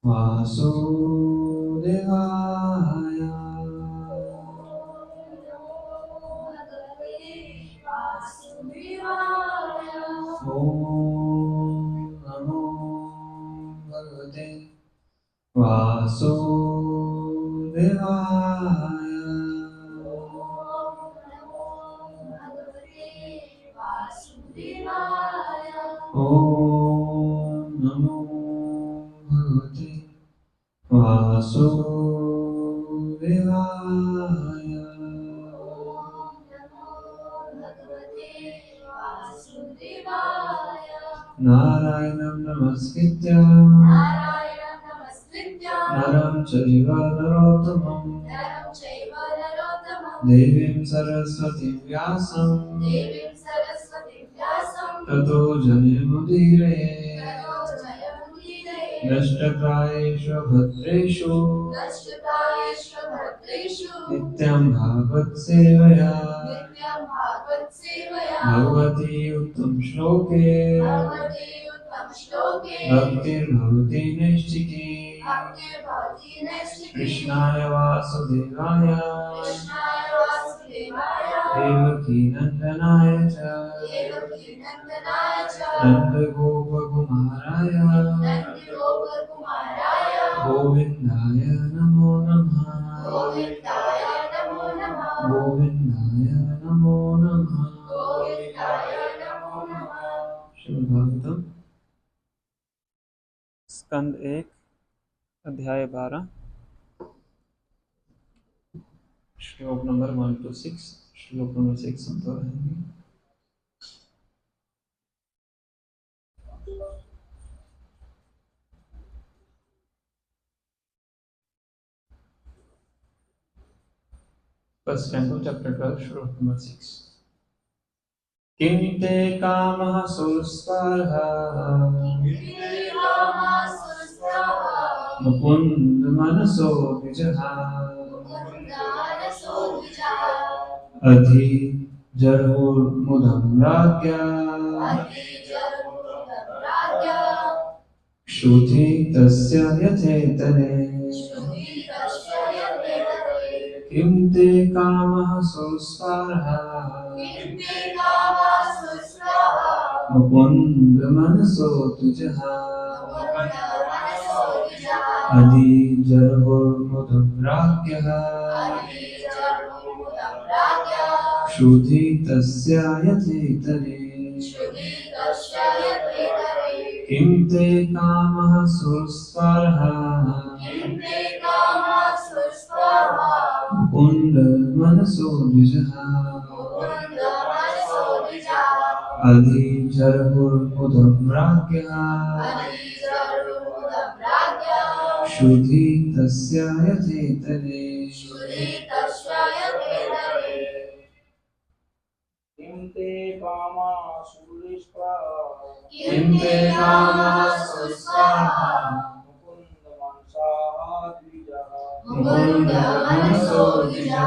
वासुदेवाय। ॐ नमो भगवते वासुदेवाय। ॐ नमो भगवते वासुदेवाय। नारायणं नमस्कृत्य नरं चैव नरोत्तमं देवीं सरस्वतीं व्यासं ततो जयमुदीरये। नष्टप्रायेषु भद्रेषु नित्यं भागवत सेवया भगवती उत्तम श्लोके भक्तिर्भवति नैष्ठिकी। कृष्णाय वासुदेवाय देवकी नंदनाय च नन्दगोपकुमाराय गोविन्दाय नमो नमः। गोविन्दाय नमो नमः। श्रीमद् भागवतम स्कंद 1 अध्याय 12 श्लोक नंबर 1 to 6। श्लोक नंबर 6 हम तो रहेंगे। फर्स्ट कैंटो चैप्टर 12 श्लोक नंबर 6। किं ते कामः सुस्पर्हः मुकुन्द मनसो द्विजः अधि जर्हुर्मुदं राज्ञा क्षुधि तस्य यथेतरे। किं ते कामः सुस्पर्हः मुकुन्द मनसो द्विजः अधि जर्हुर्मुदं राज्ञः क्षुधि तस्य यथेतरे। किं ते कामः सुस्पर्हः मुकुन्द मनसो द्विजः अधि जर्हुर्मुदं राज्ञः क्षुधि तस्य यथेतरे। किं ते कामः सुस्पर्हः मुकुन्द मनसो द्विजः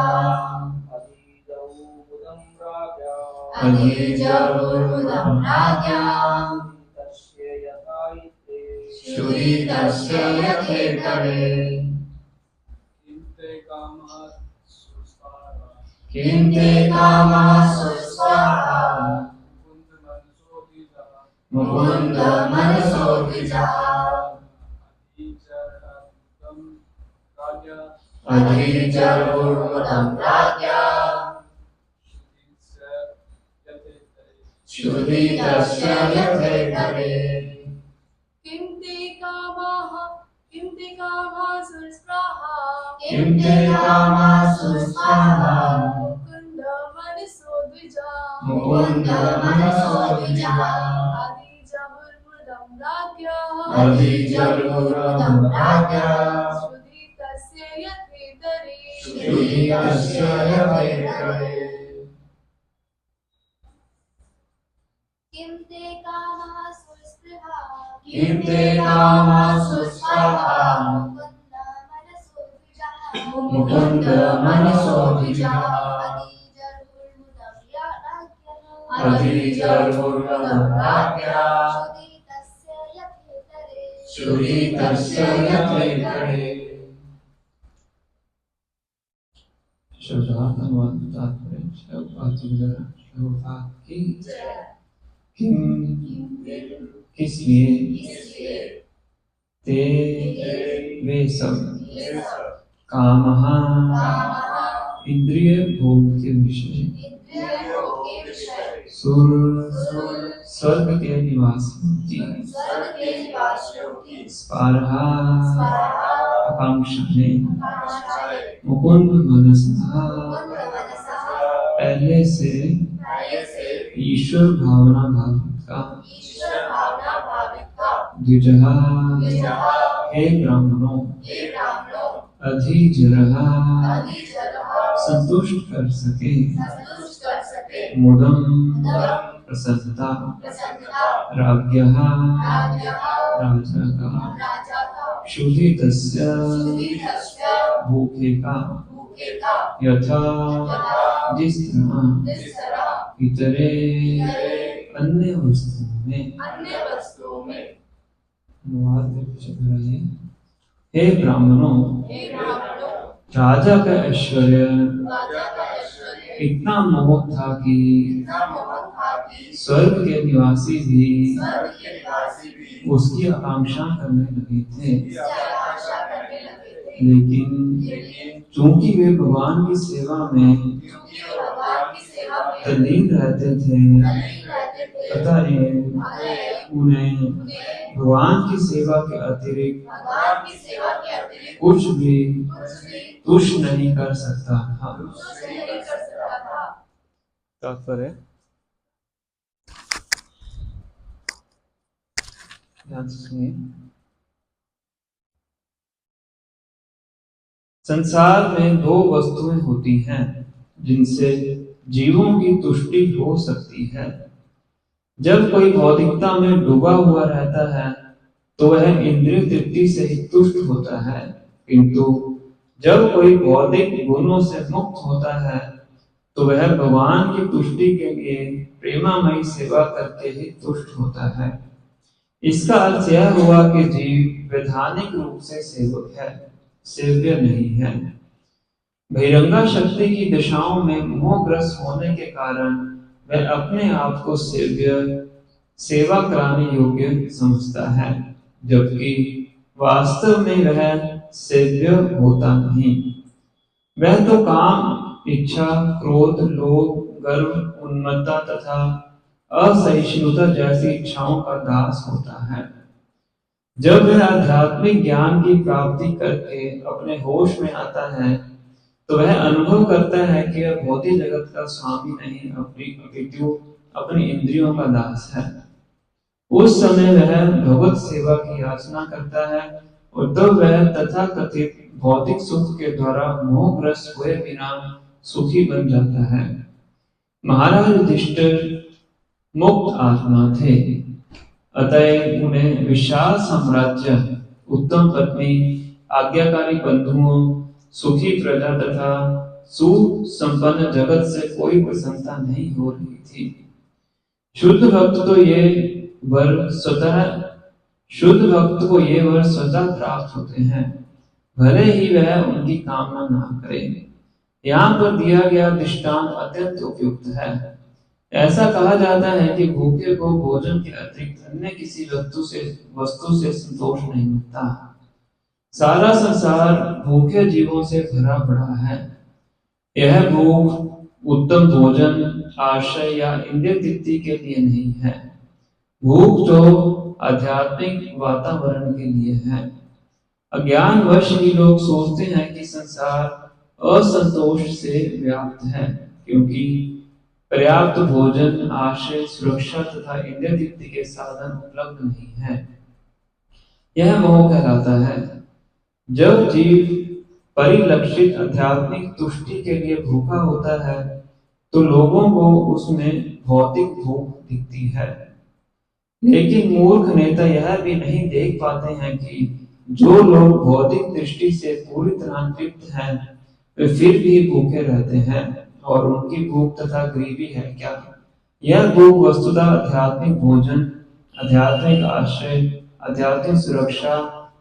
अधि जर्हुर्मुदं राज्ञः क्षुधि तस्य यथेतरे। किं ते कामः सुस्पर्हः मुकुन्द मनसो द्विजः अधि जर्हुर्मुदं राज्ञः क्षुधि तस्य यथेतरे। किं ते कामः सुस्पर्हः मुकुन्द मनसो द्विजः मुकुन्द मनसो द्विजः अधि जर्हुर्मुदं राज्ञः अधि जर्हुर्मुदं राज्ञः क्षुधि तस्य यथेतरे। क्षुधि तस्य यथेतरे। किं ते कामः सुस्पृहा मुकुन्द मनसो द्विजः अधि जर्हुर्मुदं राज्ञः श्रुति तस्य यथेतरे। शब्दार्थ अनुवाद तात्पर्य श्लोकार्थ की किम किसलिए ते वे सब कामः इंद्रिय भोग के विषय सुर स्वर्ग के निवासियों की स्पारहा आकांक्षाएं मुकुंद मनसा पहले से ईश्वर भावना भावित का द्विजहा हे ब्राह्मणों अधिजरहा संतुष्ट कर सके मुदम प्रसन्नता राज्ञः राजा का क्षुधितस्य भूखे का यथा जिस तरह इतरे अन्य वस्तुओं में हे ब्राह्मणों राजा का ऐश्वर्य इतना मोहक था कि स्वर्ग के निवासी भी उसकी आकांक्षा करने लगे थे, लेकिन चूंकि वे भगवान की सेवा में तल्लीन रहते थे तथा उन्हें भगवान की सेवा के अतिरिक्त कुछ भी तुष्ट नहीं कर सकता था। तात्पर्य ध्यान से सुनिए। संसार में दो वस्तुएं होती हैं जिनसे जीवों की तुष्टि हो सकती है। जब कोई भौतिकता में डूबा हुआ रहता है तो वह इंद्रिय तृप्ति से ही तुष्ट होता है, किंतु जब कोई भौतिक गुणों से मुक्त होता है तो वह भगवान की तुष्टि के लिए प्रेमामयी सेवा करके ही तुष्ट होता है। इसका अर्थ यह हुआ कि जीव वैधानिक रूप से सेवक है, सेव्य नहीं है। बहिरंगा शक्ति की दिशाओं में मोहग्रस्त होने के कारण वह अपने आप को सेवा कराने योग्य समझता है, जबकि वास्तव में वह सेव्य होता नहीं। वह तो काम, इच्छा, क्रोध, लोभ, गर्व, उन्मत्ता तथा असहिष्णुता जैसी इच्छाओं का दास होता है। जब वह आध्यात्मिक ज्ञान की प्राप्ति करके अपने होश में आता है तो वह अनुभव करता है कि वह भौतिक जगत का स्वामी नहीं, अपितु अपनी इंद्रियों का दास है। उस समय वह भगवत सेवा की याचना करता है और तब वह तथाकथित भौतिक सुख के द्वारा मोहग्रस्त हुए बिना सुखी बन जाता है। महाराज युधिष्ठिर मुक्त आत्मा थे, अतएव उन्हें विशाल साम्राज्य, उत्तम पत्नी, आज्ञाकारी बंधुओं, सुखी प्रजा तथा सुसंपन्न जगत से कोई प्रसन्नता नहीं हो रही थी। शुद्ध भक्त को ये वर स्वतः प्राप्त होते हैं, भले ही वह उनकी कामना ना करे। यहाँ पर दिया गया दृष्टांत अत्यंत उपयुक्त है। ऐसा कहा जाता है कि भूखे को भोजन के अतिरिक्त अन्य किसी वस्तु से संतोष नहीं मिलता। सारा संसार भूखे जीवों से भरा पड़ा है। यह भूख उत्तम भोजन, आश्रय या इंद्रिय तृप्ति के लिए नहीं है। भूख तो आध्यात्मिक वातावरण के लिए है। अज्ञानवश ही लोग सोचते हैं कि संसार असंतोष से व्याप्त है, क्योंकि पर्याप्त भोजन, आश्रय, सुरक्षा तथा इंद्रिय तृप्ति के साधन उपलब्ध नहीं है। यह मोह कहलाता है। जब जीव परिलक्षित आध्यात्मिक तुष्टि के लिए भूखा होता है तो लोगों को उसमें भौतिक भूख दिखती है, लेकिन मूर्ख नेता यह भी नहीं देख पाते हैं कि जो लोग भौतिक दृष्टि से पूरी तरह तृप्त हैं वे फिर भी भूखे रहते हैं, और उनकी भूख तथा गरीबी है क्या? यह भूख वस्तुतः आध्यात्मिक भोजन, आध्यात्मिक आश्रय आध्यात्मिक सुरक्षा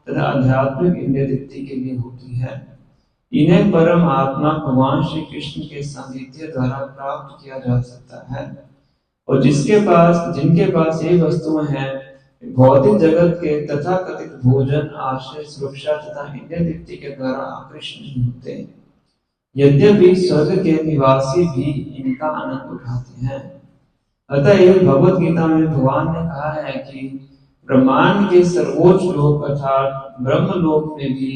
तथा आध्यात्मिक इंद्रिय तृप्ति के लिए होती है। इन्हें परम आत्मा भगवान श्री कृष्ण के सानिध्य द्वारा प्राप्त किया जा सकता है। और जिनके पास ये वस्तुएं हैं, भौतिक जगत के तथाकथित भोजन, आश्रय, सुरक्षा तथा इंद्रिय तृप्ति के द्वारा आकृष्ट नहीं होते। यद्यपि स्वर्ग के निवासी भी इनका आनंद उठाते हैं। अतः भगवत गीता में भगवान ने कहा है कि ब्रह्मांड के सर्वोच्च लोक अर्थात ब्रह्म लोक में भी,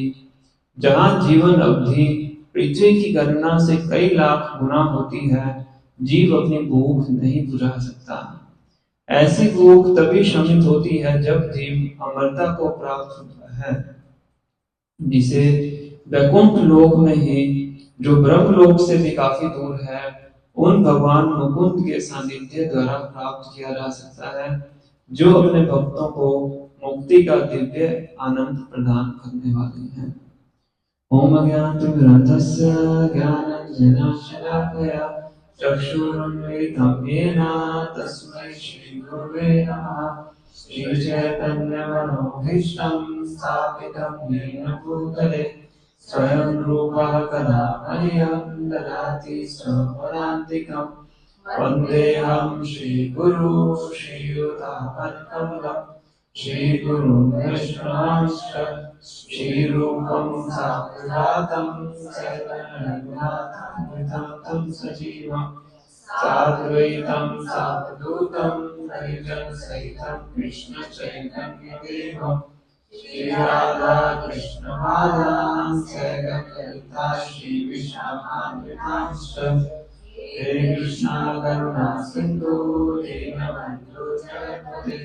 जहां जीवन अवधि पृथ्वी की गणना से कई लाख गुना होती है, जीव अपनी भूख नहीं बुझा सकता। ऐसी भूख तभी शमित होती है जब जीव अमरता को प्राप्त होता है, जिसे वैकुंठ लोक में ही, जो ब्रह्म लोक से भी काफी दूर है, उन भगवान मुकुंद के सानिध्य द्वारा प्राप्त किया जा सकता है, जो अपने भक्तों को मुक्ति का दिव्य आनंद प्रदान करने वाले हैं। ओम अज्ञानतिमिरन्धस्य ज्ञानाञ्जनशलाकया चक्षुरुन्मीलितं येन तस्मै श्रीगुरवे नमः। श्रीचैतन्यमनोभीष्टं स्थापितं येन भूतले स्वयं रूपः कदा मह्यं ददाति स्वपदान्तिकं। वन्देऽहं श्रीगुरू श्रीयुतापत्कमलं श्रीगुरुं वैष्णवांश्च श्रीरूपं साग्रजातं सैतन्यनाथामृतं तं सजीवं साद्वैतं सावधूतं परिजनसहितं कृष्णचैतन्यदेवं श्रीराधा कृष्णपादान् सैगतललिता श्रीविशाखान्वितांश्च हे कृष्णा करुणा सिन्धु दीनबन्धु जगत्पते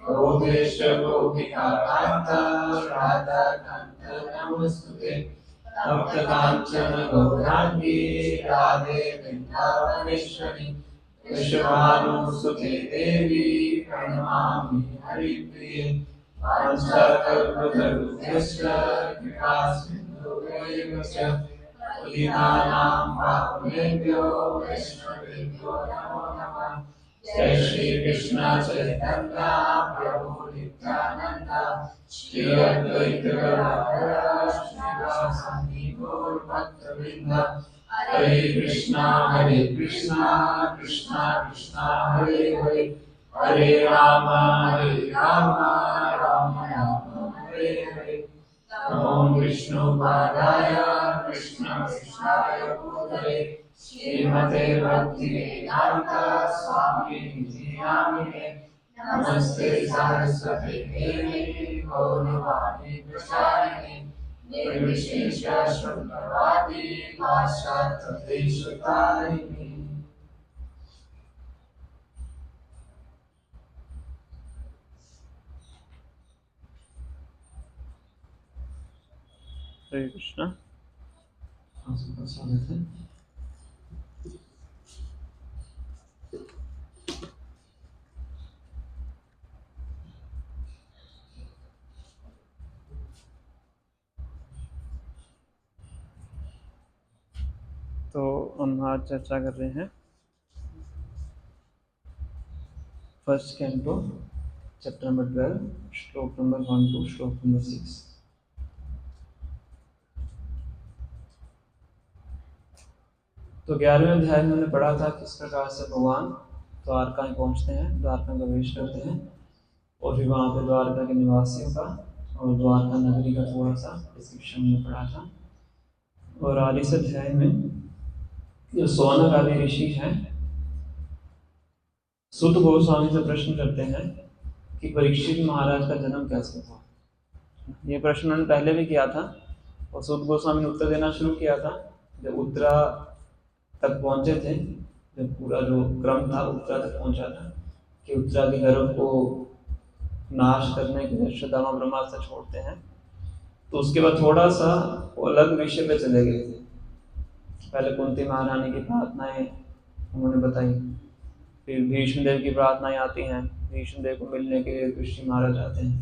गोपेश गोपिका कान्ता राधाकान्त नमोस्तुते। तप्तकाञ्चन गौराङ्गी राधे वृन्दावनेश्वरी वृषभानुसुते देवी प्रणमामि हरिप्रिये। वाञ्छाकल्पतरुभ्यश्च कृपासिन्धुभ्यैव च पतितानां पावनेभ्यो वैष्णवेभ्यो नमो नमः। जय श्री कृष्ण चैतन्य प्रभु नित्यानंद श्री अद्वैत गदाधर श्रीवासादि गौर भक्तवृंद। हरे कृष्णा कृष्णा कृष्णा हरे हरे, हरे राम राम राम हरे हरे। ओम विष्णुपादाय कृष्ण कृष्णाय भूतले श्रीमते भक्तिवेदांत स्वामी नामिने। नमस्ते सरस्वती देवी गौरवाणी प्रचारिणे निर्विशेष शून्यवादी पाश्चात्य देशतारिणे। हरे कृष्णा। आप सबका स्वागत है। तो हम आज चर्चा कर रहे हैं फर्स्ट कैंटो चैप्टर नंबर 12 श्लोक नंबर 1 to श्लोक नंबर 6। तो 11वें अध्याय में हमने पढ़ा था किस प्रकार से भगवान द्वारका में पहुंचते हैं, द्वारका में प्रवेश करते हैं, और फिर वहाँ पे द्वारका के निवासियों का और द्वारका नगरी का थोड़ा सा डिस्क्रिप्शन में पढ़ा था। और आज इस अध्याय में जो सौनक आदि ऋषि हैं, सुत गोस्वामी से प्रश्न करते हैं कि परीक्षित महाराज का जन्म कैसे हुआ। ये प्रश्न उन्होंने पहले भी किया था और सुत गोस्वामी ने उत्तर देना शुरू किया था जब उत्तरा तक पहुंचे थे, जब पूरा जो क्रम था उत्तरा तक पहुंचा था कि उत्तरा के गर्भ को नाश करने के लिए श्रद्धामा ब्रह्मास्त्र छोड़ते हैं। तो उसके बाद थोड़ा सा अलग विषय पे चले गए थे। पहले कुंती महारानी की प्रार्थनाएं उन्होंने बताई, फिर भीष्मदेव की प्रार्थनाएं आती हैं, भीष्मदेव को मिलने के लिए ऋषि महाराज आते हैं,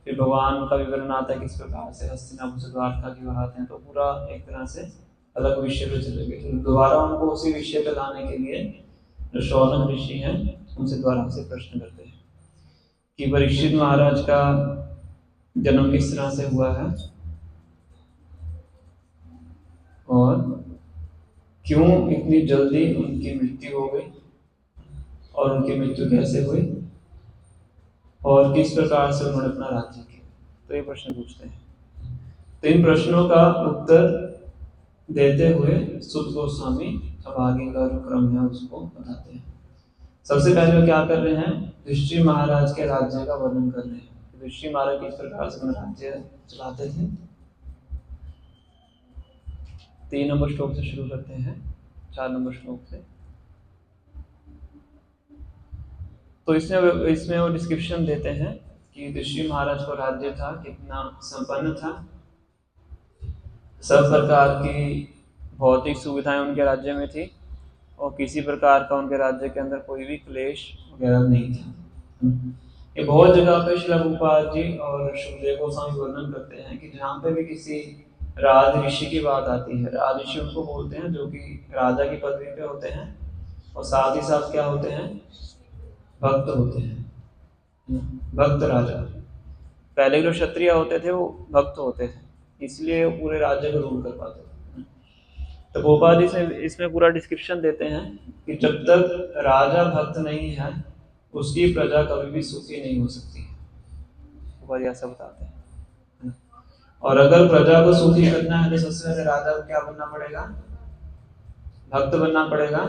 फिर भगवान का विवरण आता है किस प्रकार से हस्तिनापुर से द्वारका की ओर आते हैं। तो पूरा एक तरह से अलग विषय पे चले गए। तो दोबारा उनको उसी विषय पे लाने के लिए जो शौनक ऋषि हैं उनसे दोबारा से प्रश्न करते हैं। कि परीक्षित महाराज का जन्म किस तरह से हुआ है और क्यों इतनी जल्दी उनकी मृत्यु हो गई और उनकी मृत्यु कैसे हुई और किस प्रकार से उन्होंने अपना राज्य किया। तो ये प्रश्न पूछते हैं। तो इन प्रश्नों का उत्तर देते हुए सुत गोस्वामी अब आगे का जो क्रम है उसको बताते हैं। सबसे पहले वो क्या कर रहे हैं, ऋषि महाराज के राज्य का वर्णन कर रहे हैं। ऋषि महाराज किस प्रकार से अपना राज्य चलाते थे। 3 नंबर श्लोक से शुरू करते हैं, 4 नंबर श्लोक से। तो इसमें वो डिस्क्रिप्शन देते हैं कि ऋषि महाराज का राज्य था, कितना संपन्न था, सब प्रकार की भौतिक सुविधाएं उनके राज्य में थी और किसी प्रकार का उनके राज्य के अंदर कोई भी क्लेश वगैरह नहीं था। ये बहुत जगह पे श्रील प्रभुपाद जी और सुखदेव गोस्वामी वर्णन करते हैं कि जहाँ पे भी किसी राज ऋषि की बात आती है, राज ऋषि उनको बोलते हैं जो कि राजा की पदवी पे होते हैं और साथ ही साथ क्या होते हैं, भक्त होते हैं, भक्त राजा। पहले जो क्षत्रिय होते थे वो भक्त होते थे, इसलिए पूरे राज्य को रूल कर पाते थे। तो गोपाल जी से इसमें पूरा डिस्क्रिप्शन देते हैं कि जब तक राजा भक्त नहीं है उसकी प्रजा कभी भी सुखी नहीं हो सकती है। गोपाल जी ऐसा बताते हैं। और अगर प्रजा को सुखी करना है तो सबसे पहले राजा को क्या बनना पड़ेगा, भक्त बनना पड़ेगा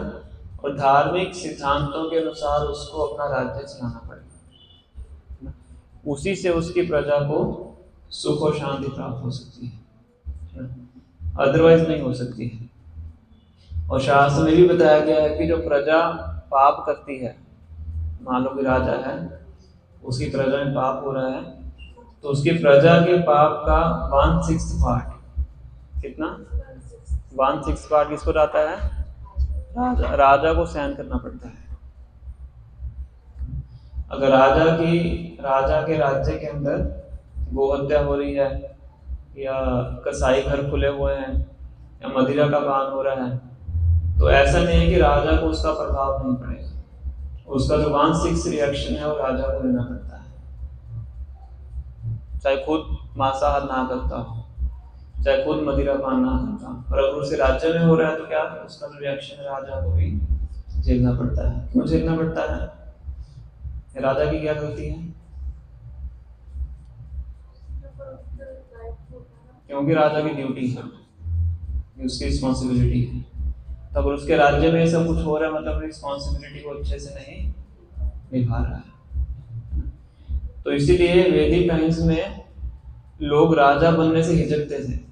और धार्मिक सिद्धांतों के अनुसार उसको अपना राज्य चलाना पड़ेगा। उसी से उसकी प्रजा को सुख और शांति प्राप्त हो सकती है, अदरवाइज नहीं हो सकती है। और शास्त्र में भी बताया गया है कि जो प्रजा पाप करती है, मान लो कि राजा है, उसकी प्रजा में पाप हो रहा है, तो उसकी प्रजा के पाप का 1/6 पार्ट, कितना 1/6 पार्ट किसको जाता है, राजा को सहन करना पड़ता है। अगर राजा के राज्य के अंदर गोहत्या हो रही है या कसाई घर खुले हुए हैं या मदिरा का पान हो रहा है, तो ऐसा नहीं है कि राजा को उसका प्रभाव नहीं पड़ेगा, उसका जो 1/6 रिएक्शन है वो राजा को लेना पड़ता है, चाहे खुद मांसाहार ना करता हो, चाहे खुद मदिरा पान ना करता हो। और अगर उसे राज्य में हो रहा है तो क्या उसका जो रिएक्शन है राजा को भी झेलना पड़ता है। क्यों झेलना पड़ता है, राजा की क्या गलती है, क्योंकि राजा की ड्यूटी है, उसकी रिस्पॉन्सिबिलिटी है। तो अगर उसके राज्य में सब कुछ हो रहा है मतलब रिस्पॉन्सिबिलिटी को अच्छे से नहीं निभा रहा है। तो इसीलिए वैदिक टाइम्स में लोग राजा बनने से हिचकते थे।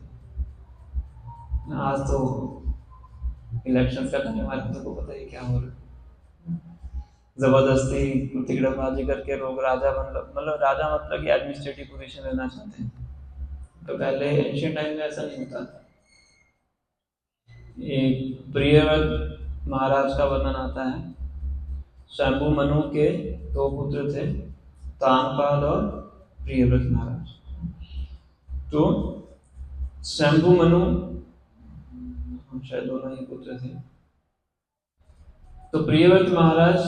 आज तो इलेक्शन का टाइम है, सबको पता है क्या हो रहा है, जबरदस्ती तिकड़मबाजी करके लोग राजा मतलब राजा मतलब कि एडमिनिस्ट्रेटिव पोजीशन लेना चाहते हैं। तो पहले एंशिएंट टाइम में ऐसा नहीं होता था। एक प्रियव्रत महाराज का वर्णन आता है। शंभु मनु के 2 पुत्र थे, तानपाल और प्रियव्रत महाराज। तो शंभु मनु शायद दोनों ही पुत्र थे। तो प्रियव्रत महाराज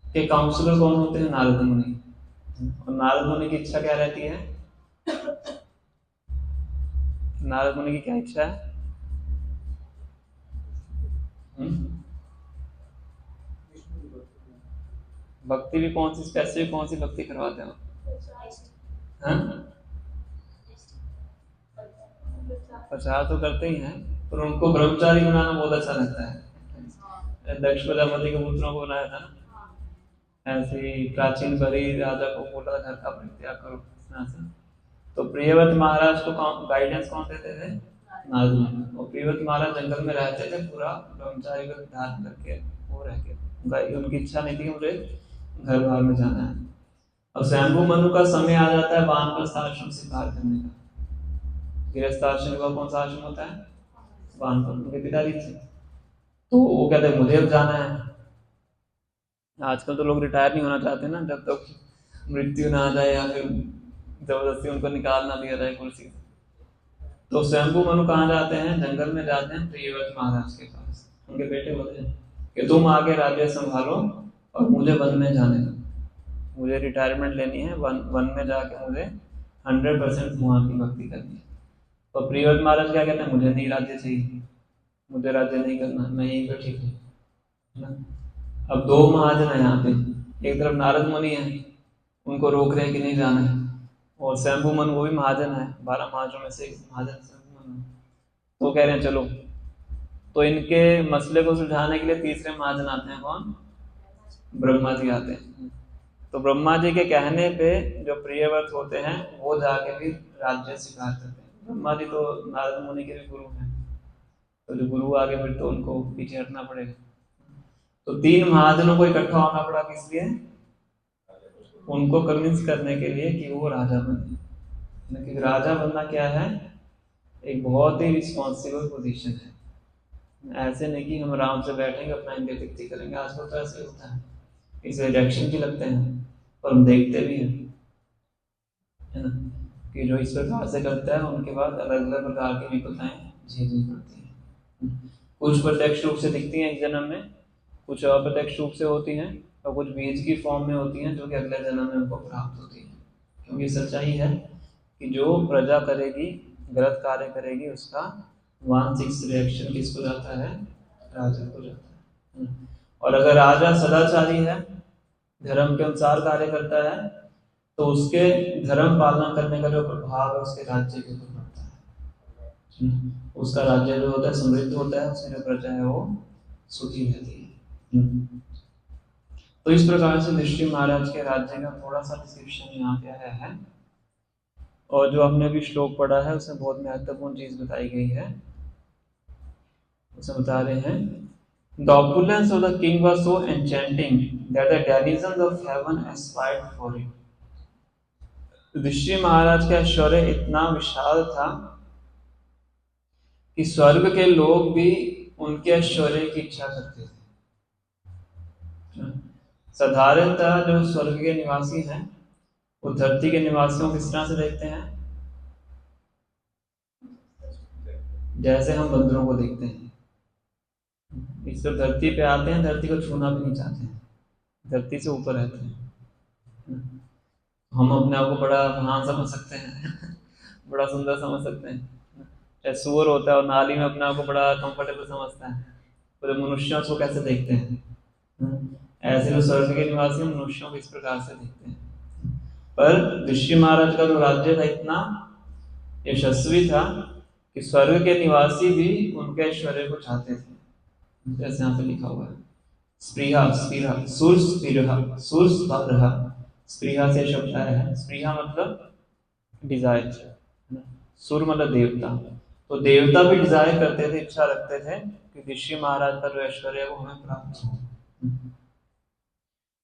के काउंसलर कौन होते हैं, नारद मुनि। और नारद मुनि की इच्छा क्या रहती है, नारद मुनि की क्या इच्छा है, भक्ति भी कौन सी स्पेसिफिक कौन सी भक्ति करवाते हैं, प्रचार तो करते ही हैं, पर उनको ब्रह्मचारी बनाना बहुत अच्छा लगता है। दक्ष प्रजापति के पुत्रों को बनाया था ना, ऐसे ही प्राचीन बरी राजा को बोला घर का परित्याग करो। तो प्रियव्रत महाराज को गाइडेंस कौन देते थे, नारद मुनि। और प्रियव्रत महाराज जंगल में रहते थे, पूरा ब्रह्मचारी का धारण करके वो रह के, उनकी इच्छा नहीं थी मुझे घर बाहर में जाना है। अब शंभु मनु का समय आ जाता है वानप्रस्थ आश्रम से पार करने का। गृहस्थ आश्रम का कौन सा आश्रम होता है, वानप्रस्थ, उनके पिताजी थे। तो वो कहते हैं मुझे अब जाना है। आजकल तो लोग रिटायर नहीं होना चाहते ना, जब तक मृत्यु ना आ जाए या फिर जबरदस्ती उनको निकाल ना दिया जाए कुर्सी से। तो शंभु मनु कहाँ जाते हैं, जंगल में जाते हैं प्रियव्रत महाराज के पास। उनके बेटे होते हैं कि तुम आगे राज्य संभालो और मुझे वन में जाने दो। मुझे रिटायरमेंट लेनी है, वन में जाके मुझे 100% भगवान की भक्ति करनी है। तो प्रियव्रत महाराज क्या कहते हैं, मुझे नहीं राज्य चाहिए, मुझे राज्य नहीं करना, मैं यहीं पर ठीक है ना। अब दो महाजन है यहाँ पे, एक तरफ नारद मुनि है, उनको रोक रहे हैं कि नहीं जाना है, और शंभु मन वो भी महाजन है, 12 महाजनों में से एक महाजन शंभु मन है। तो कह रहे हैं चलो, तो इनके मसले को सुलझाने के लिए तीसरे महाजन आते हैं, कौन? ब्रह्मा जी आते हैं। तो ब्रह्मा जी के कहने पे जो प्रियव्रत होते हैं वो जाके भी राज्य स्वीकार करते हैं। ब्रह्मा जी तो नारद मुनि के भी गुरु हैं, तो जो गुरु आगे फिर तो उनको पीछे हटना पड़ेगा। तो 3 महाजनों को इकट्ठा होना पड़ा, किस लिए? उनको कन्विंस करने के लिए कि वो राजा बने। क्योंकि राजा बनना क्या है, एक बहुत ही रिस्पॉन्सिबल पोजीशन है। ऐसे नहीं कि हम आराम से बैठेंगे अपना इंद्रिय तृप्ति करेंगे, आजकल तो ऐसे होता है, इसे रिएक्शन भी लगते हैं, और हम देखते भी हैं, है ना, कि जो इस प्रकार से करता है उनके बाद अलग अलग प्रकार की विपदाएं झेलनी पड़ती हैं। कुछ प्रत्यक्ष रूप से दिखती हैं इस जन्म में, कुछ अप्रत्यक्ष रूप से होती हैं, और कुछ बीज की फॉर्म में होती हैं जो कि अगले जन्म में उनको प्राप्त होती है। क्योंकि सच्चाई है कि जो प्रजा करेगी, गलत कार्य करेगी, उसका 1/6 रिएक्शन किसको जाता है? राजा को जाता है। और अगर राजा सदाचारी है, धर्म के अनुसार कार्य करता है, तो उसके धर्म पालना करने का जो प्रभाव है उसके राज्य के ऊपर पड़ता है। उसका राज्य जो होता है समृद्ध होता है, उसकी जो प्रजा है वो सुखी रहती है। तो इस प्रकार से ऋषि महाराज के राज्य का थोड़ा सा डिस्क्रिप्शन यहाँ पे आया है। और जो हमने भी श्लोक पढ़ा है उसमें बहुत महत्वपूर्ण चीज बताई गई है। उसमें बता रहे हैं, The opulence of the king was so enchanting that the denizens of heaven aspired for it. ऋषि महाराज का ऐश्वर्य इतना विशाल था कि स्वर्ग के लोग भी उनके ऐश्वर्य की इच्छा करते थे। साधारणतः जो स्वर्ग के निवासी हैं वो धरती के निवासियों को किस तरह से देखते हैं? जैसे हम बंदरों को देखते हैं। इस तरह धरती पे आते हैं, धरती को छूना भी नहीं चाहते हैं, धरती से ऊपर रहते हैं। हम अपने आप को बड़ा महान समझ सकते हैं बड़ा सुंदर समझ सकते हैं। चाहे सूअर होता है और नाली में अपने आप को बड़ा कंफर्टेबल समझता है, तो मनुष्यों को कैसे देखते हैं? ऐसे जो स्वर्ग के निवासी मनुष्यों को इस प्रकार से देखते हैं। पर ऋषि महाराज का जो राज्य था इतना यशस्वी था कि स्वर्ग के निवासी भी उनके ऐश्वर्य को चाहते थे। जैसे यहाँ पे लिखा हुआ है, स्प्रिया स्पिरा सुर स्पिरहा सुर स्परहा। स्प्रिया से शब्द आया है, स्प्रिया मतलब डिजायर, सुर मतलब देवता। तो देवता भी डिजायर करते थे, इच्छा रखते थे कि ऋषि महाराज का जो ऐश्वर्य है वो हमें प्राप्त हो।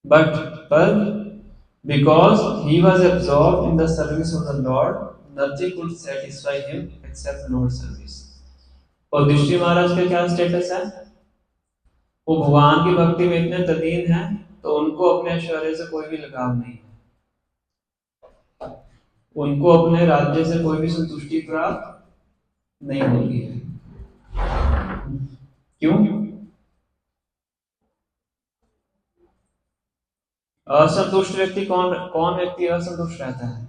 पर because he was absorbed in the service of the Lord, nothing could satisfy him except Lord service. और ऋषि महाराज का क्या स्टेटस है? वो भगवान की भक्ति में इतने तल्लीन हैं, तो उनको अपने ऐश्वर्य से कोई भी लगाव नहीं है, उनको अपने राज्य से कोई भी संतुष्टि प्राप्त नहीं होती है। क्यों? असंतुष्ट व्यक्ति कौन व्यक्ति असंतुष्ट रहता है?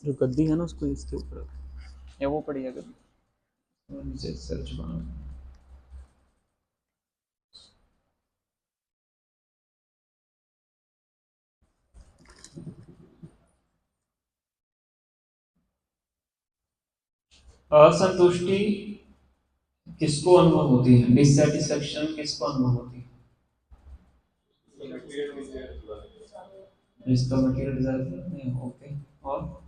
जो गद्दी है ना उसको इसके ऊपर, या वो पड़ी है गद्दी, नीचे सर झुकाना। असंतुष्टि किसको अनुभव होती है? डिससैटिस्फैक्शन किसको अनुभव होती है? जिसका मटेरियल डिजायर नहीं हो, ओके, और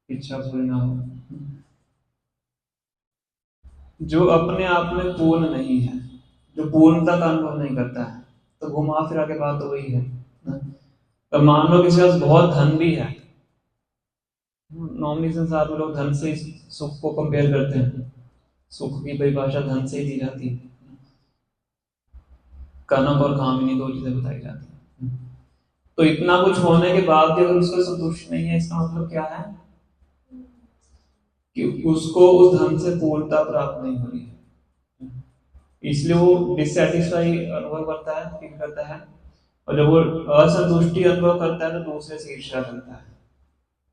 इच्छा पूरी ना हो, जो अपने आप में पूर्ण नहीं है, जो पूर्णता का अनुभव नहीं करता है, तो घुमा फिरा के बात तो वही है। तो मान लो किसी पास बहुत धन भी है, नॉर्मली संसार में लोग धन से सुख को कंपेयर करते हैं, सुख की परिभाषा धन से ही दी जाती है, कनक और कामिनी 2 चीजें बताई जाती है। तो इतना कुछ होने के बाद भी अगर उसको संतुष्ट नहीं है, इसका मतलब क्या है कि उसको उस धन से पूर्णता प्राप्त नहीं हो रही है। इसलिए वो डिससेटिस्फाई अनुभव करता है, फील करता है। और जब वो असंतुष्टि अनुभव करता है तो दूसरे से ईर्ष्या करता है।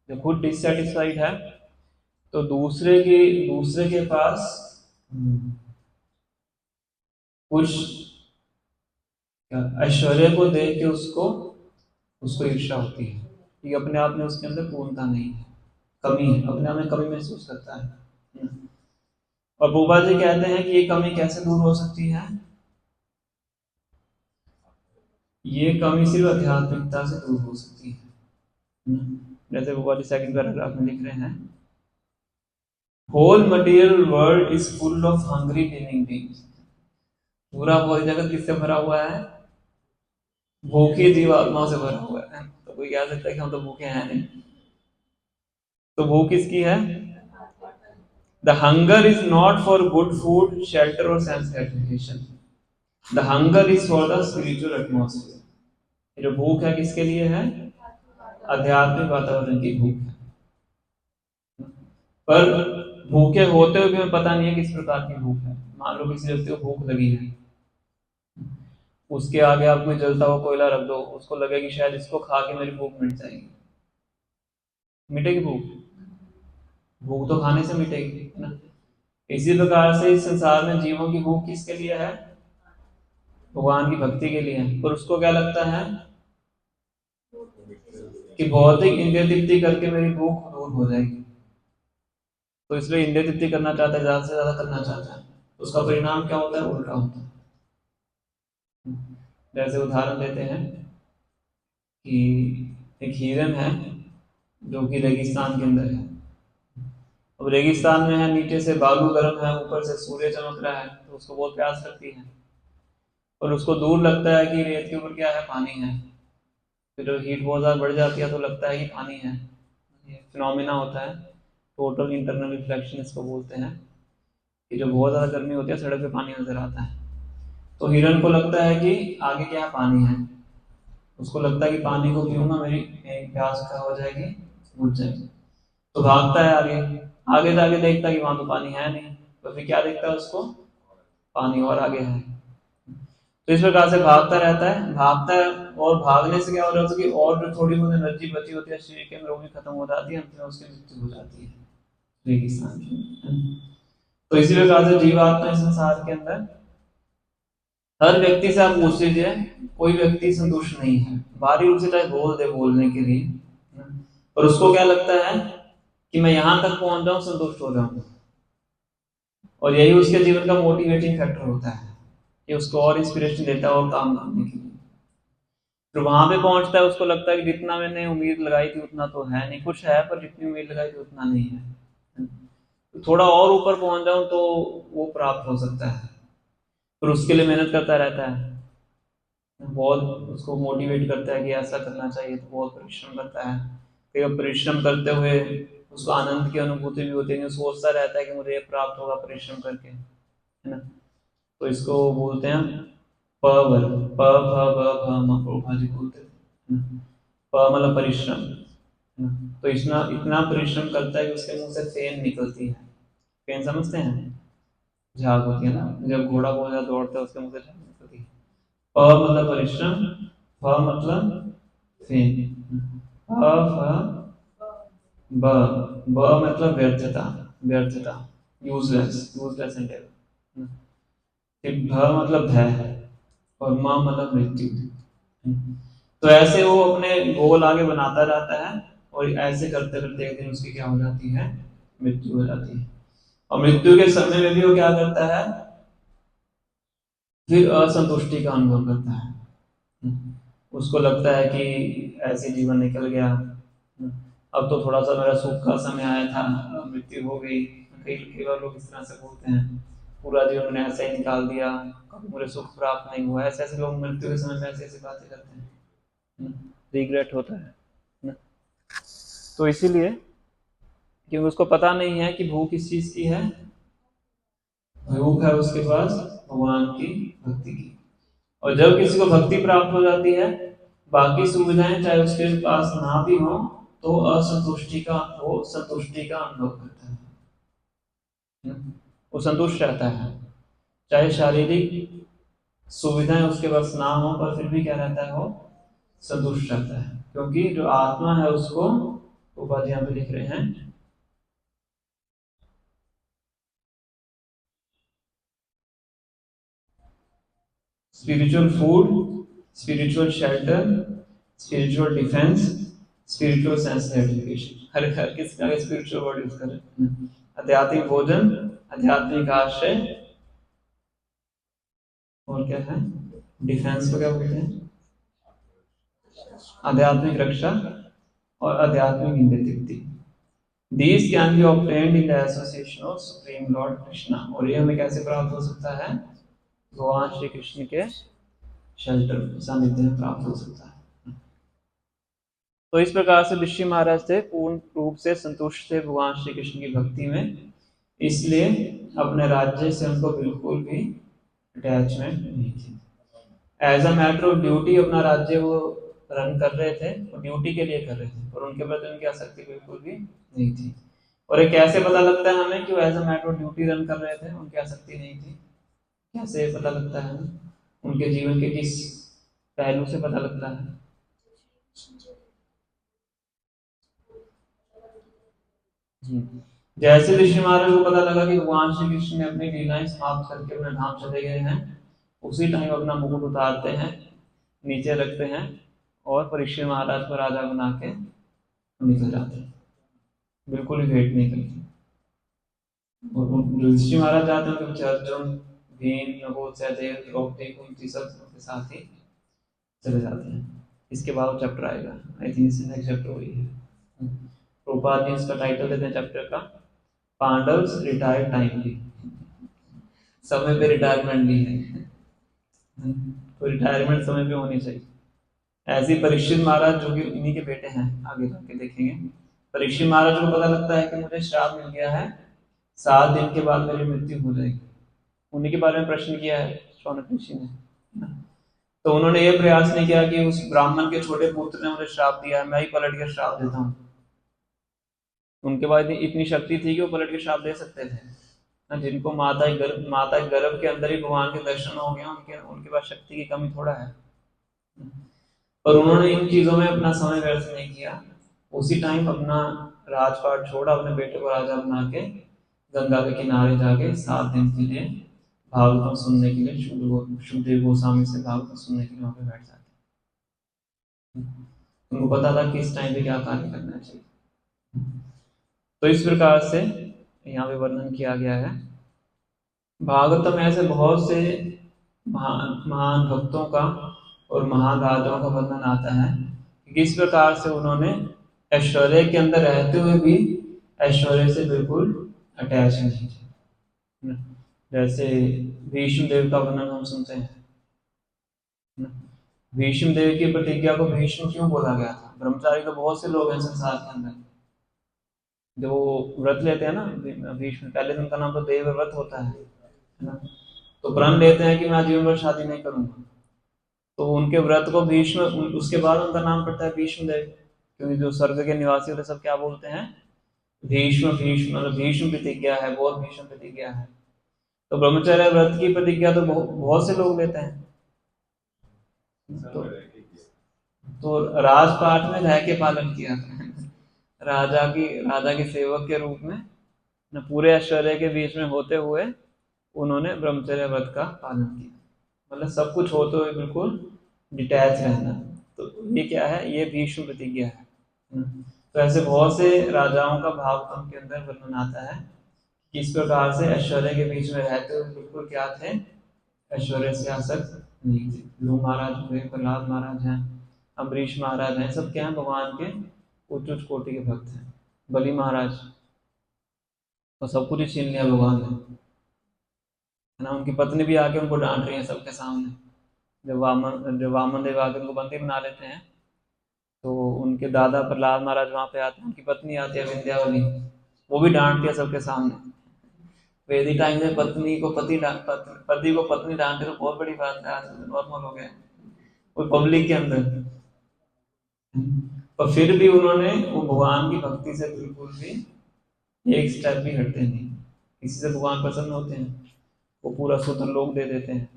जब खुद डिससेटिस्फाइड है तो दूसरे के पास कुछ ऐश्वर्य को देख के उसको उसको ईर्ष्या होती है कि अपने आप में उसके अंदर पूर्णता नहीं है, कमी है, अपने आप में कमी महसूस करता है। और बोबा जी कहते हैं कि ये कमी कैसे दूर हो सकती है? ये कमी सिर्फ आध्यात्मिकता से दूर हो सकती है। जैसे बोबा जी सेकंड पैराग्राफ में लिख रहे हैं, whole material world is full of hungry living beings. पूरा भौतिक जगत किससे भरा हुआ है? भूखे जीवात्माओं से भरा हुआ है। तो कोई कह सकता है कि हम तो भूखे हैं नहीं। तो भूख किसकी है? The hunger is not for good food, shelter और sense gratification. The hunger is for the spiritual atmosphere. जो भूख है किसके लिए है? आध्यात्मिक वातावरण की भूख है। पर भूखे होते हुए भी हमें पता नहीं है किस प्रकार की भूख है। मान लो किसी व्यक्ति को भूख लगी है, उसके आगे आप कोई जलता हुआ कोयला रख दो, उसको लगेगी शायद इसको खा के मेरी भूख मिट जाएगी। मिटेगी भूख? भूख तो खाने से मिटेगी, है ना? इसी प्रकार से इस संसार में जीवों की भूख किसके लिए है? भगवान की भक्ति के लिए है। पर उसको क्या लगता है कि भौतिक इंद्रिय तृप्ति करके मेरी भूख दूर हो जाएगी, तो इसलिए इंद्रिय तृप्ति करना चाहता है, ज्यादा से ज्यादा करना चाहता है। उसका परिणाम क्या होता है? उल्टा होता है। जैसे उदाहरण देते हैं कि एक हिरन है जो कि रेगिस्तान के अंदर है। अब रेगिस्तान में है, नीचे से बालू गर्म है, ऊपर से सूर्य चमक रहा है, तो उसको बहुत प्यास लगती है। और उसको दूर लगता है कि रेत के ऊपर क्या है? पानी है। फिर जब हीट बहुत ज्यादा बढ़ जाती है तो लगता है कि पानी है। ये फिनोमिना होता है, टोटल इंटरनल रिफ्लेक्शन इसको बोलते हैं, कि जब बहुत ज्यादा गर्मी होती है सड़क पे पानी नजर आता है, तो हिरन को लगता है कि आगे क्या है? पानी है। उसको लगता है कि पानी को पीऊंगा मेरी प्यास क्या हो जाएगी? बुझ जाएगी। तो भागता है आगे। आगे जाके देखता है कि वहां तो पानी है नहीं, तो फिर क्या देखता है उसको? पानी और आगे है। तो इस प्रकार से भागता रहता है, भागता है, और भागने से क्या हो रहा है उसकी और जो थोड़ी बहुत एनर्जी बची होती है शरीर के अंदर वो भी खत्म हो जाती है, अंत में उसकी मृत्यु हो जाती है रेगिस्तान में। तो इसी प्रकार से जीवात्मा इस संसार के अंदर हर व्यक्ति से आप पूछ लीजिए, कोई व्यक्ति संतुष्ट नहीं है। बाहरी रूप से चाहे बोल दे बोलने के लिए, पर उसको क्या लगता है कि मैं यहां तक पहुंच जाऊं, संतुष्ट हो जाऊं। और यही उसके जीवन का मोटिवेटिंग फैक्टर होता है कि उसको और इंस्पिरेशन देता है और काम करने के लिए। फिर वहां पे पहुंचता है, उसको लगता है कि जितना मैंने उम्मीद लगाई थी उतना तो है नहीं, कुछ है पर जितनी उम्मीद लगाई थी उतना नहीं है, तो थोड़ा और ऊपर पहुंच जाऊं तो वो प्राप्त हो सकता है। फिर उसके लिए मेहनत करता रहता है, बहुत उसको मोटिवेट करता है कि ऐसा करना चाहिए, तो बहुत परिश्रम करता है। फिर परिश्रम करते हुए उसको आनंद की अनुभूति भी होती है, सोचता रहता है कि मुझे ये प्राप्त होगा परिश्रम करके, है ना? तो इसको बोलते हैं प बल, प फ ब भ म प्रभा जी बोलते थे। प मतलब परिश्रम। तो इतना इतना परिश्रम करता है कि उसके मुंह से फेन निकलती है। फेन समझते हैं? झाग होती है ना, जब घोड़ा बहुत ज्यादा दौड़ता है उसके मुंह से झाग निकलती है। प मतलब परिश्रम, फ मतलब फेन, फ फ ब, ब मतलब व्यर्थता, व्यर्थता, यूजलेस, यूजलेस एंडेवर। फिर भ मतलब भय, और म मतलब मृत्यु। तो ऐसे वो अपने गोल आगे बनाता रहता है, और ऐसे करते करते एक दिन उसकी क्या हो जाती है? मृत्यु हो जाती है। और मृत्यु के समय में भी वो क्या करता है? फिर असंतुष्टि का अनुभव करता है। उसको लगता है कि ऐसे जीवन निकल गया, अब तो थोड़ा सा मेरा सुख का समय आया था, मृत्यु हो गई। कई बार लोग इस तरह से बोलते हैं, पूरा जीवन मैंने ऐसे ही निकाल दिया, कभी मुझे सुख प्राप्त नहीं हुआ। ऐसे ऐसे लोग मृत्यु के समय में ऐसी ऐसी बातें करते हैं, रिग्रेट होता है ना? तो इसीलिए क्योंकि उसको पता नहीं है कि भूख किस चीज की है, भूख है उसके पास भगवान की भक्ति की। और जब किसी को भक्ति प्राप्त हो जाती है, बाकी सुविधाएं चाहे उसके पास ना भी हो, तो असंतुष्टि का वो संतुष्टि का अनुभव करता है, वो संतुष्ट रहता है। चाहे शारीरिक सुविधाएं उसके पास ना हो, पर फिर भी क्या रहता है, वो संतुष्ट रहता है, क्योंकि जो आत्मा है उसको उपाधि यहाँ पे लिख रहे हैं, spiritual food, spiritual shelter, spiritual defence, spiritual sense gratification. हर किसी का स्पिरिचुअल वर्ड यूज करें। आध्यात्मिक भोजन, आध्यात्मिक आश्रय, और क्या है, डिफेंस को क्या बोलते हैं, आध्यात्मिक रक्षा, और आध्यात्मिक इंद्रिय। These can be obtained in the association of Supreme Lord Krishna। और ये हमें कैसे प्राप्त हो सकता है, भगवान श्री कृष्ण के शेल्टर सानिध्य में प्राप्त हो सकता है। तो इस प्रकार से ऋषि महाराज थे पूर्ण रूप से संतुष्ट थे भगवान श्री कृष्ण की भक्ति में, इसलिए अपने राज्य से उनको बिल्कुल भी अटैचमेंट नहीं थी। As a matter of duty अपना राज्य वो रन कर रहे थे, वो ड्यूटी के लिए कर रहे थे, और उनके प्रति उनकी आसक्ति बिल्कुल भी नहीं थी। और ये कैसे पता लगता है हमें कि वो as a matter of duty run कर रहे थे, उनकी आसक्ति नहीं थी? कैसे पता लगता है हमें? उनके जीवन के किस पहलू से पता लगता है? जैसे ऋषि महाराज को पता लगा कि भगवान श्री कृष्ण ने अपनी लीलाएं समाप्त करके अपने धाम चले गए हैं, उसी टाइम अपना मुकुट उतारते हैं, नीचे रखते हैं, और परीक्षित महाराज को राजा बना के निकल जाते हैं, बिल्कुल ही वेट नहीं करते। और ऋषि महाराज जाते हैं तो अर्जुन, भीम, नकुल, सहदेव, द्रौपदी, कुंती सब के साथ ही चले जाते हैं। इसके बाद चैप्टर आएगा, आई थिंक इससे नेक्स्ट चैप्टर वही है। प्रभुपाद जी इसका टाइटल देते हैं चैप्टर का, पांडव्स रिटायर टाइमली। समय पे रिटायरमेंट ली है, तो रिटायरमेंट समय पे होनी चाहिए। ऐसे परीक्षित महाराज जो कि इन्हीं के बेटे हैं, आगे जाके देखेंगे। परीक्षित महाराज को पता लगता है कि मुझे श्राप मिल गया है, 7 दिन के बाद मेरी मृत्यु हो जाएगी। उन्हीं के बारे में प्रश्न किया है शौनक ऋषि ने। तो उन्होंने ये प्रयास नहीं किया कि उस ब्राह्मण के छोटे पुत्र ने मुझे श्राप दिया है, मैं ही पलट के श्राप देता हूँ। उनके पास इतनी शक्ति थी कि वो पलट के श्राप दे सकते थे। जिनको माता गर्भ के अंदर ही भगवान के दर्शन हो गया, उनके पास शक्ति की कमी थोड़ा है। पर उन्होंने इन चीजों में अपना समय व्यर्थ नहीं किया, उसी टाइम अपना राजपाट छोड़ा, अपने बेटे को राजा बना के गंगा के किनारे जाके 7 दिन के लिए भागवत सुनने के लिए शुद्धदेव गोस्वामी से भागवत सुनने के लिए वहां पे बैठ जाते। उनको पता था कि इस टाइम पे क्या कार्य करना चाहिए। तो इस प्रकार से यहाँ पे वर्णन किया गया है। भागवत में ऐसे बहुत से महान भक्तों का और महान राजाओं का वर्णन आता है, किस प्रकार से उन्होंने ऐश्वर्य के अंदर रहते हुए भी ऐश्वर्य से बिल्कुल अटैच नहीं थे। जैसे भीष्म देव का वर्णन हम सुनते हैं। भीष्म देव की प्रतिज्ञा को भीष्म क्यों बोला गया था? ब्रह्मचारी तो बहुत से लोग हैं संसार के अंदर जो व्रत लेते हैं ना। भीष्म पहले दिन का नाम तो देव व्रत होता है ना, तो प्रण लेते हैं कि मैं आजीवन भर शादी नहीं करूंगा। तो उनके व्रत को भीष्म, उसके बाद उनका नाम पड़ता है भीष्म देव, क्योंकि जो स्वर्ग के निवासी होते सब क्या बोलते हैं? भीष्म भीष्म, मतलब भीष्म प्रतिज्ञा है, बहुत भीष्म प्रतिज्ञा है। तो ब्रह्मचर्य व्रत की प्रतिज्ञा तो बहुत से लोग लेते हैं। तो राजपाट में रह के पालन किया था, राजा के सेवक के रूप में न, पूरे ऐश्वर्य के बीच में होते हुए उन्होंने ब्रह्मचर्य व्रत का पालन किया, मतलब सब कुछ होते हुए बिल्कुल डिटैच रहना। तो ये क्या है? ये भीष्म प्रतिज्ञा है। तो ऐसे बहुत से राजाओं का भागवतम के अंदर वर्णन आता है कि इस प्रकार से ऐश्वर्य के बीच में रहते हुए बिल्कुल क्या थे? ऐश्वर्य से आसक्त नहीं थे। ध्रुव महाराज हुए, प्रहलाद महाराज हैं, अम्बरीश महाराज हैं, सब क्या है? भगवान के उच्च उच्च कोटि के भक्त हैं। बलि महाराज तो सब कुछ ही छीन लिया भगवान ने, है ना। उनकी पत्नी भी आके उनको डांट रही है सबके सामने। जब वामन देव आके उनको बंदी बना लेते हैं, तो उनके दादा प्रहलाद महाराज वहां पे आते हैं, उनकी पत्नी आती है विंध्यावली, वो भी डांटती है सबके सामने। वेदी टाइम में पति को पत्नी डांटे तो बहुत बड़ी बात है, आज नॉर्मल हो गया कोई पब्लिक के अंदर। पर फिर भी उन्होंने वो भगवान की भक्ति से बिल्कुल भी एक स्टेप भी हटते नहीं। किसी से भगवान प्रसन्न होते हैं, को पूरा सूत्र लोक दे देते हैं,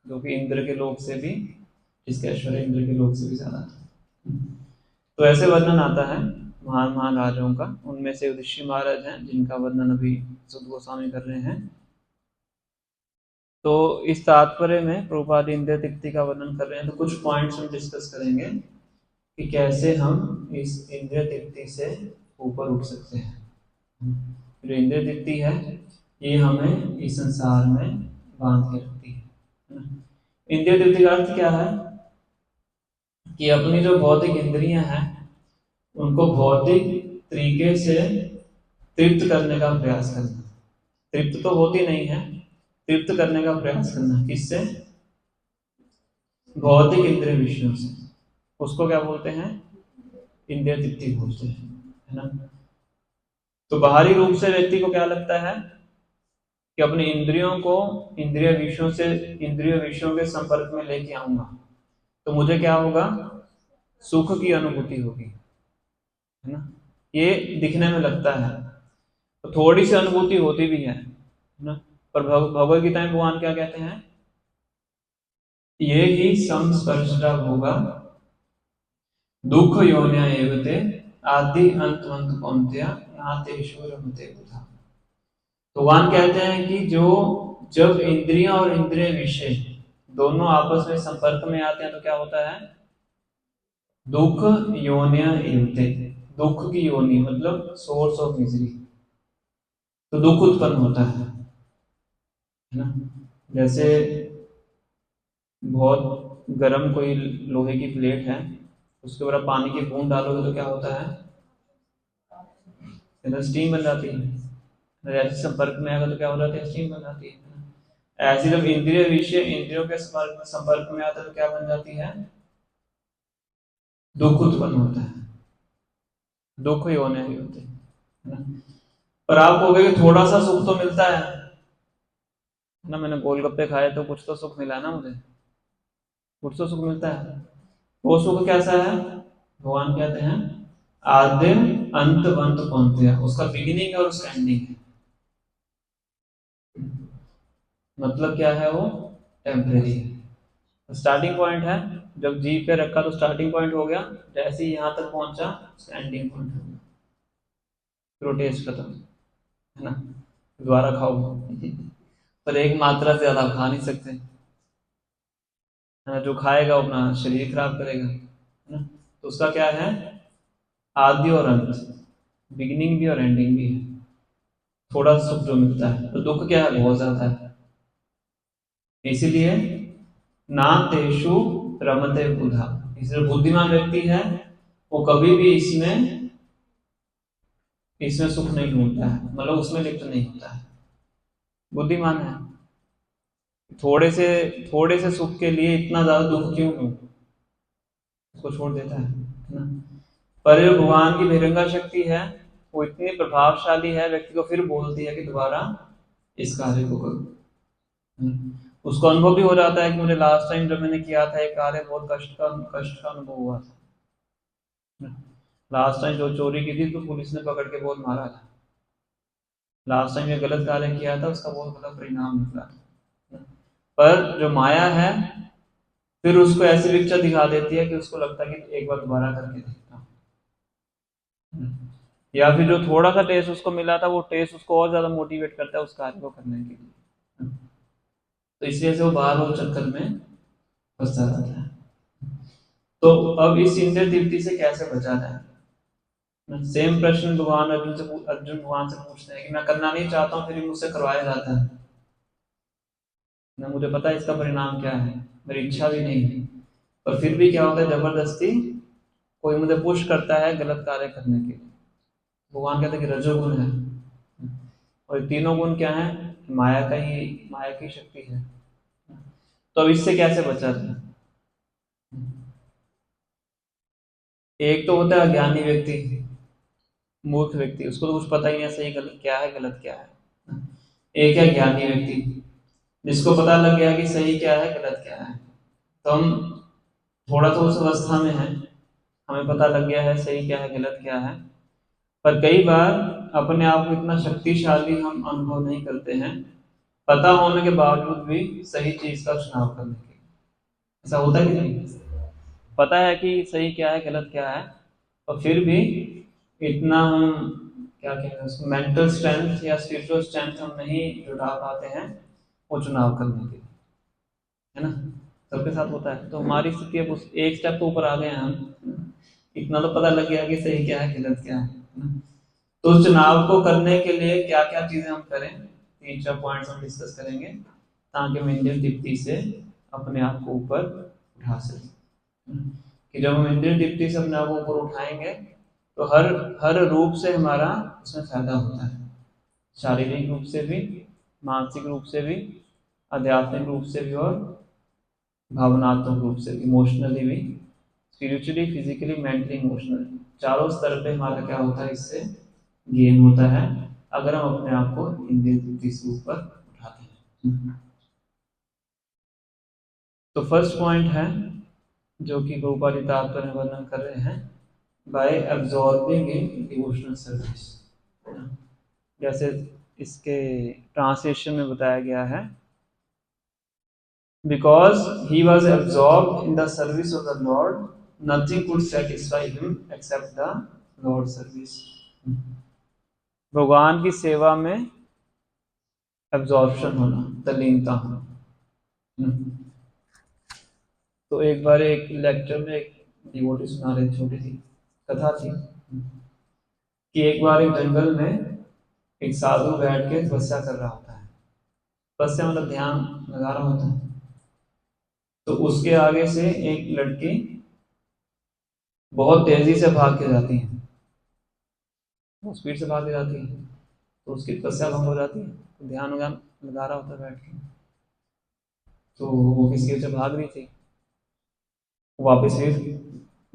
जो कि इंद्र के लोक से भी, इसके ऐश्वर्य इंद्र के लोक से भी ज्यादा था। तो ऐसे वर्णन आता है महान महान राजाओं का। उनमें से युधिष्ठिर महाराज हैं, जिनका वर्णन अभी सुध गोस्वामी कर रहे हैं। तो इस तात्पर्य में प्रभुपाद इंद्रिय तृप्ति का वर्णन कर रहे हैं। तो कुछ पॉइंट्स हम डिस्कस करेंगे कि कैसे हम इस इंद्रिय तृप्ति से ऊपर उठ सकते हैं। जो इंद्रिय तृप्ति है ये हमें इस संसार में बांध के रखती है ना। इंद्रिय तृप्ति का अर्थ क्या है कि अपनी जो भौतिक इंद्रियां हैं उनको भौतिक तरीके से तृप्त करने का प्रयास करना। तृप्त तो होती नहीं है, तृप्त करने का प्रयास करना। किससे? भौतिक इंद्रिय विषयों से। उसको क्या बोलते हैं? इंद्रिय तृप्ति बोलते हैं, है ना। तो बाहरी रूप से व्यक्ति को क्या लगता है कि अपनी इंद्रियों को इंद्रिय विषयों के संपर्क में लेके आऊंगा तो मुझे क्या होगा? सुख की अनुभूति होगी, है ना। ये दिखने में लगता है, तो थोड़ी सी अनुभूति होती भी है ना। पर भगवद गीता में भगवान क्या कहते हैं? ये ही संस्पर्शा होगा दुख योन्या एवते आदि अंतवंत कौन्तेय नातेषु रमते बुधा। तो भगवान कहते हैं कि जब इंद्रियां और इंद्रिय विषय दोनों आपस में संपर्क में आते हैं तो क्या होता है? दुख योन्या एवते, दुख की योनि मतलब सोर्स ऑफ मिजरी, तो दुख उत्पन्न होता है ना। जैसे बहुत गर्म कोई लोहे की प्लेट है, उसके ऊपर पानी की बूंद डालोगे तो क्या होता है? स्टीम बन जाती है। जैसे संपर्क में आएगा तो क्या हो जाती है? स्टीम बन जाती है। ऐसे जब इंद्रिय विषय इंद्रियों के संपर्क में आता है तो क्या बन जाती है? दुख उत्पन्न होता है। दुख ही होने ही होते हैं। पर आप कहोगे कि थोड़ा सा सुख तो मिलता है ना, मैंने गोलगप्पे खाए तो कुछ तो सुख मिला ना, मुझे कुछ तो सुख मिलता है। वो सुख कैसा है? भगवान कहते हैं आद्य अंत वंत कौन्तेय, उसका बिगिनिंग और उसका एंडिंग है। मतलब क्या है? वो टेम्परेरी है। स्टार्टिंग पॉइंट है, जब जीभ पे रखा तो स्टार्टिंग पॉइंट हो गया, जैसे ही यहां तक पहुंचा एंडिंग पॉइंट हो गया, फिर टेस्ट खत्म, है ना। दोबारा खाओ पर एक मात्रा से ज्यादा खा नहीं सकते, जो खाएगा अपना शरीर खराब करेगा, है ना। तो उसका क्या है? आदि और अंत, बिगिनिंग भी और एंडिंग भी है। थोड़ा सुख जो मिलता है, तो दुख क्या है? बहुत ज्यादा है। इसीलिए ना तेषु रमते बुधा, इसलिए बुद्धिमान व्यक्ति है वो कभी भी इसमें सुख नहीं ढूंढता है, मतलब उसमें लिप्त नहीं होता है। बुद्धिमान है, थोड़े से सुख के लिए इतना ज्यादा दुख क्यों हो, उसको छोड़ देता है ना। पर जो भगवान की बहिरंगा शक्ति है वो इतनी प्रभावशाली है, व्यक्ति को फिर बोलती है कि दोबारा इस कार्य को करो। उसको अनुभव भी हो जाता है कि मुझे लास्ट टाइम जब मैंने किया था एक कार्य बहुत कष्ट का अनुभव हुआ था। लास्ट टाइम जो चोरी की थी तो पुलिस ने पकड़ के बहुत मारा था। लास्ट टाइम ये गलत कार्य किया था, उसका बहुत बड़ा परिणाम निकला। पर जो माया है फिर उसको ऐसी पिक्चर दिखा देती है कि उसको लगता है कि एक बार दोबारा करके देखता हूं, या फिर जो थोड़ा सा टेस्ट उसको मिला था वो टेस्ट उसको और ज्यादा मोटिवेट करता है उस कार्य को करने के लिए। तो इसलिए से वो बार बार चक्कर में फंसता रहता है। तो अब इस इंद्रिय तृप्ति से कैसे बचा जाए? सेम प्रश्न भगवान अर्जुन भगवान से पूछते हैं कि मैं करना नहीं चाहता हूँ फिर भी मुझसे करवाया जाता है ना, मुझे पता है इसका परिणाम क्या है, मेरी इच्छा भी नहीं है, पर फिर भी क्या होता है? जबरदस्ती कोई मुझे पुश करता है गलत कार्य करने के लिए। भगवान कहते हैं कि रजोगुण है, और तीनों गुण क्या है? माया की शक्ति है। तो अब इससे कैसे बचा जाए? एक तो होता है अज्ञानी व्यक्ति, मूर्ख व्यक्ति, उसको तो कुछ पता ही नहीं सही गलत क्या है, गलत क्या है। एक है ज्ञानी व्यक्ति, जिसको पता लग गया कि सही क्या है, गलत क्या है। तो हम थोड़ा तो उस अवस्था में है, हमें पता लग गया है सही क्या है, गलत क्या है, पर कई बार अपने आप को इतना शक्तिशाली हम अनुभव नहीं करते हैं पता होने के बावजूद भी सही चीज का चुनाव करने के लिए। ऐसा होता है कि नहीं? पता है कि सही क्या है गलत क्या है, और फिर भी इतना हम क्या कहते हैं उसको, मेंटल स्ट्रेंथ या स्पिरिचुअल स्ट्रेंथ हम नहीं जुटा पाते हैं वो चुनाव करने के लिए, है ना? सबके साथ होता है। तो हमारी स्थिति अब उस एक स्टेप तो ऊपर आ गए हैं हम, इतना तो पता लग गया कि सही क्या है गलत क्या है ना? तो उस चुनाव को करने के लिए क्या क्या चीजें हम करें, 3-4 पॉइंट्स हम डिस्कस करेंगे ताकि हम इंद्रिय तृप्ति से अपने आप को ऊपर उठा सकें। कि जब हम इंद्रिय तृप्ति से अपने आप को ऊपर उठाएंगे तो हर हर रूप से हमारा उसमें फायदा होता है, शारीरिक रूप से भी, मानसिक रूप से भी, आध्यात्मिक रूप से भी, और भावनात्मक रूप से भी, इमोशनली भी, स्पिरिचुअली, फिजिकली, मेंटली, इमोशनली, चारों स्तर पे हमारा क्या होता है, इससे गेन होता है अगर हम अपने आप को इंद्रिय तृप्ति से ऊपर उठाते हैं। तो फर्स्ट पॉइंट है जो कि प्रभुपाद जी तात्पर्य में वर्णन कर रहे हैं, बाय एब्जॉर्बिंग इन डिवोशनल सर्विस। जैसे इसके ट्रांसलेशन में बताया गया है, because he was absorbed in the service of the Lord, nothing could satisfy him except the Lord's service। भगवान की सेवा में एब्जॉर्प्शन होना, तल्लीनता होना। तो एक बार एक लेक्चर में एक डिवोटी सुना रही, छोटी सी कथा थी कि एक बार एक जंगल में एक साधु बैठ के तपस्या कर रहा होता है। तपस्या मतलब ध्यान लगा रहा होता है। तो उसके आगे से एक लड़की बहुत तेजी से भाग के जाती है, वो स्पीड से भाग के जाती है, तो उसकी तपस्या भंग हो जाती है। तो ध्यान लगा रहा होता है बैठ के, तो वो किसी के पीछे भाग रही थी, वापस फिर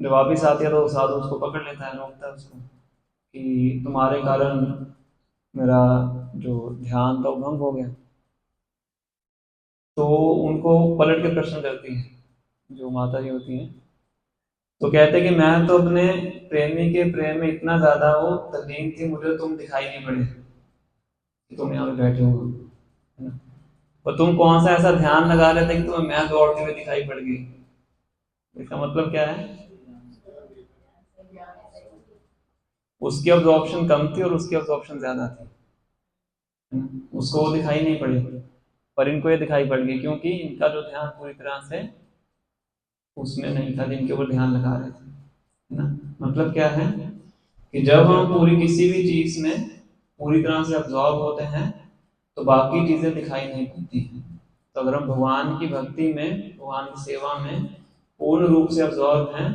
जब वापस आती है तो साधु उसको पकड़ लेता है, रोकता है उसको कि तुम्हारे कारण मेरा जो ध्यान था वो भंग हो गया। तो उनको पलट के प्रश्न करती है जो माता जी होती हैं, तो कहते कि मैं तो अपने प्रेमी के प्रेम में इतना ज्यादा वो तल्लीन थी, मुझे तुम दिखाई नहीं पड़े कि तुम यहाँ पे बैठे हो, है ना? और तुम कौन सा ऐसा ध्यान लगा रहे थे कि तुम्हें मैं दौड़ते हुए दिखाई पड़ गई। इसका मतलब क्या है, उसकी ऑब्जॉर्प्शन कम थी और उसकी ऑब्जॉर्प्शन ज्यादा थी, है ना? उसको वो दिखाई नहीं पड़ी, पर इनको ये दिखाई पड़ गई क्योंकि इनका जो ध्यान पूरी तरह से उसमें नहीं था जिनके ऊपर ध्यान लगा रहे थे, है ना? मतलब क्या है कि जब हम पूरी किसी भी चीज में पूरी तरह से अब्जॉर्ब होते हैं तो बाकी चीजें दिखाई नहीं पड़ती हैं। तो अगर हम भगवान की भक्ति में, भगवान की सेवा में पूर्ण रूप से अब्जॉर्ब हैं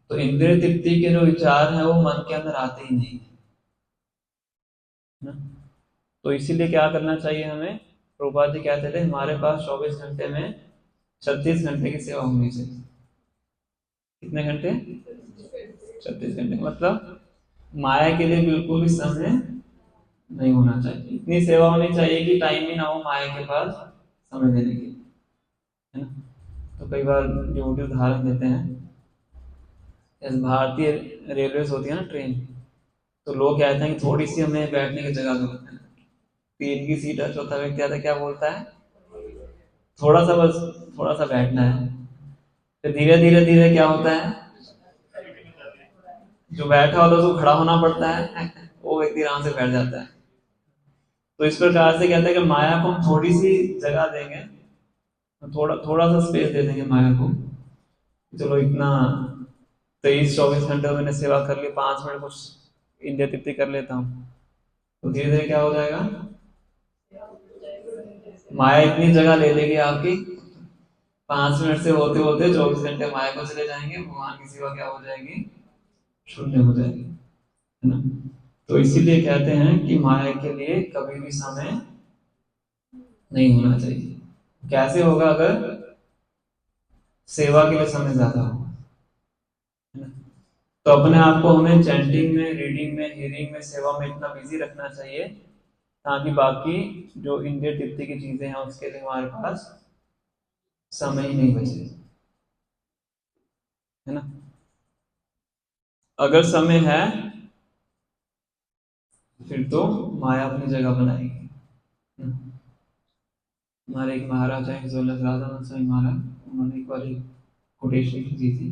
तो इंद्रिय तृप्ति के जो विचार हैं वो मन के अंदर आते ही नहीं, है ना? तो इसीलिए क्या करना चाहिए हमें, प्रभुपाद जी कहते थे हमारे पास 24 घंटे में 36 घंटे की सेवा होनी चाहिए। कितने घंटे? 36 घंटे। मतलब माया के लिए बिल्कुल भी समय नहीं होना चाहिए, इतनी सेवा होनी चाहिए कि टाइम ही ना हो माया के पास समय देने के लिए, है ना? तो कई बार जो उदाहरण देते हैं, जैसे भारतीय रेलवे होती है ना, ट्रेन, तो लोग कहते हैं कि थोड़ी सी हमें बैठने की जगह दो, 3 की सीट है, चौथा व्यक्ति आता है, क्या बोलता है, थोड़ा सा बस, थोड़ा सा बैठना है। फिर धीरे धीरे धीरे क्या होता है, जो बैठा होता है उसको खड़ा होना पड़ता है, वो व्यक्ति आराम से बैठ जाता है। तो इस प्रकार से कहते हैं कि माया को हम थोड़ी सी जगह देंगे, थोड़ा थोड़ा सा स्पेस दे देंगे माया को, चलो इतना 23-24 घंटे मैंने सेवा कर ली, 5 मिनट कुछ इंद्रिय तृप्ति कर लेता हूँ, तो धीरे धीरे क्या हो जाएगा, माया इतनी जगह ले लेगी आपकी, 5 मिनट से होते होते 24 घंटे माया को चले जाएंगे, भगवान की सेवा क्या हो जाएगी, शून्य हो जाएगी, है ना? तो इसीलिए कहते हैं कि माया के लिए कभी भी समय नहीं होना चाहिए। कैसे होगा, अगर सेवा के लिए समय ज्यादा होगा, है ना? तो अपने आप को हमें चैंटिंग में, रीडिंग में, हियरिंग में, सेवा में इतना बिजी रखना चाहिए ताकि बाकी जो इंद्रिय तृप्ति की चीजें हैं उसके लिए हमारे पास समय ही नहीं बचे, है ना? अगर समय है फिर तो माया अपनी जगह बनाएगी, है ना? हमारे एक महाराज हैं राधानंद स्वामी महाराज, उन्होंने एक बार कोटेशन लिखी थी,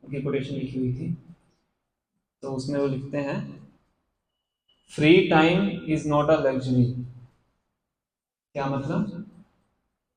उनकी कोटेशन लिखी हुई थी, तो उसमें वो लिखते हैं, free time is not a luxury. क्या मतलब?